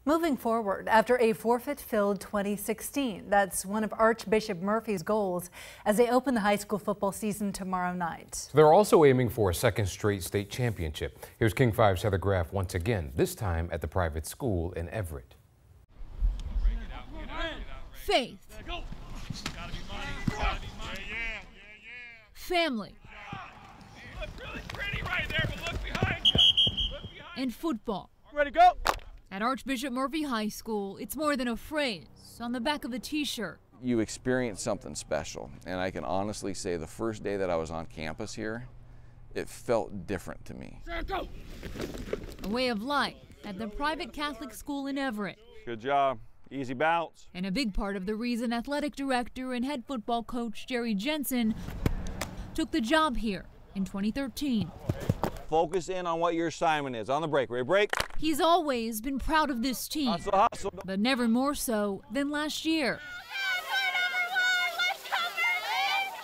Moving forward, after a forfeit-filled 2016, that's one of Archbishop Murphy's goals as they open the high school football season tomorrow night. They're also aiming for a second straight state championship. Here's King 5's Heather Graf once again, this time at the private school in Everett. Faith. Family. And football. Ready, go! At Archbishop Murphy High School, it's more than a phrase on the back of a t-shirt. You experience something special, and I can honestly say the first day that I was on campus here, it felt different to me. Go! A way of life at the private Catholic school in Everett. Good job. Easy bounce. And a big part of the reason athletic director and head football coach Jerry Jensen took the job here in 2013. Focus in on what your assignment is. On the break. Ready, break? He's always been proud of this team, Hustle. but never more so than last year.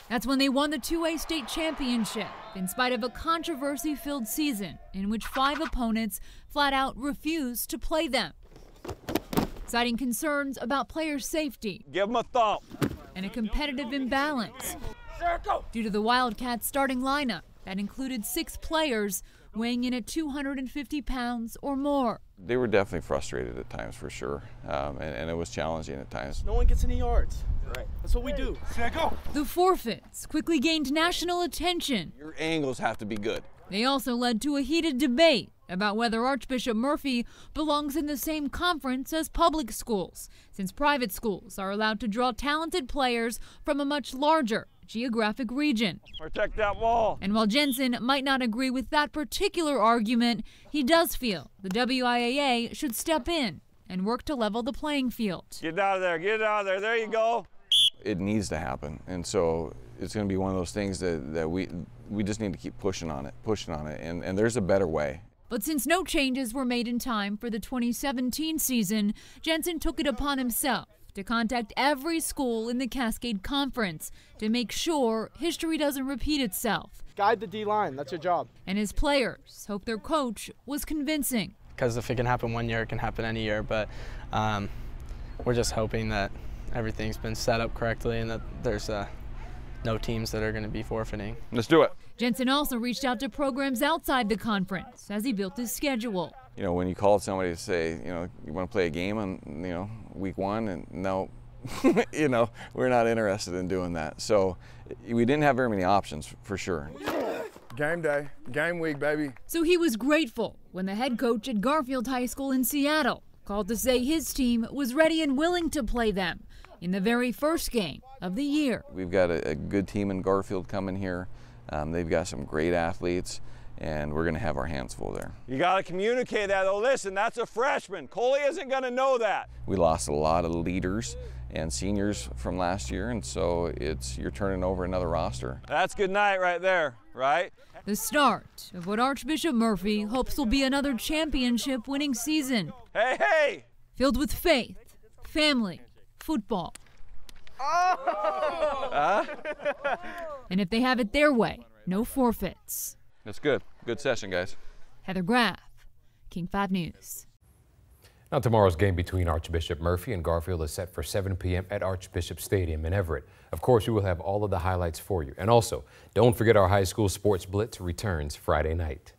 That's when they won the 2A state championship, in spite of a controversy-filled season in which 5 opponents flat out refused to play them, citing concerns about player safety. Give them a thump. And a competitive imbalance due to the Wildcats starting lineup that included 6 players weighing in at 250 pounds or more. They were definitely frustrated at times, for sure, and it was challenging at times. No one gets any yards. Right. That's what we do. Go. The forfeits quickly gained national attention. Your angles have to be good. They also led to a heated debate about whether Archbishop Murphy belongs in the same conference as public schools, since private schools are allowed to draw talented players from a much larger geographic region. Protect that wall. And while Jensen might not agree with that particular argument, he does feel the WIAA should step in and work to level the playing field. Get out of there. Get out of there. There you go. It needs to happen, and so it's going to be one of those things that we just need to keep pushing on it, and there's a better way. But since no changes were made in time for the 2017 season, Jensen took it upon himself to contact every school in the Cascade Conference to make sure history doesn't repeat itself. Guide the D-line. That's your job. And his players hope their coach was convincing. Because if it can happen one year, it can happen any year. But we're just hoping that everything's been set up correctly and that there's no teams that are going to be forfeiting. Let's do it. Jensen also reached out to programs outside the conference as he built his schedule. You know, when you called somebody to say, you know, you want to play a game on, you know, week 1, and no, you know, we're not interested in doing that. So we didn't have very many options, for sure. Game day, game week, baby. So he was grateful when the head coach at Garfield High School in Seattle called to say his team was ready and willing to play them in the very first game of the year. We've got a good team in Garfield coming here. They've got some great athletes, and we're going to have our hands full there. You got to communicate that. Oh, listen, that's a freshman. Coley isn't going to know that. We lost a lot of leaders and seniors from last year, and so you're turning over another roster. That's good night right there, right? The start of what Archbishop Murphy hopes will be another championship-winning season. Hey! Filled with faith, family, football. And if they have it their way, no forfeits. That's good. Good session, guys. Heather Graf, King 5 News. Now, tomorrow's game between Archbishop Murphy and Garfield is set for 7 p.m. at Archbishop Stadium in Everett. Of course, we will have all of the highlights for you. And also, don't forget our high school sports blitz returns Friday night.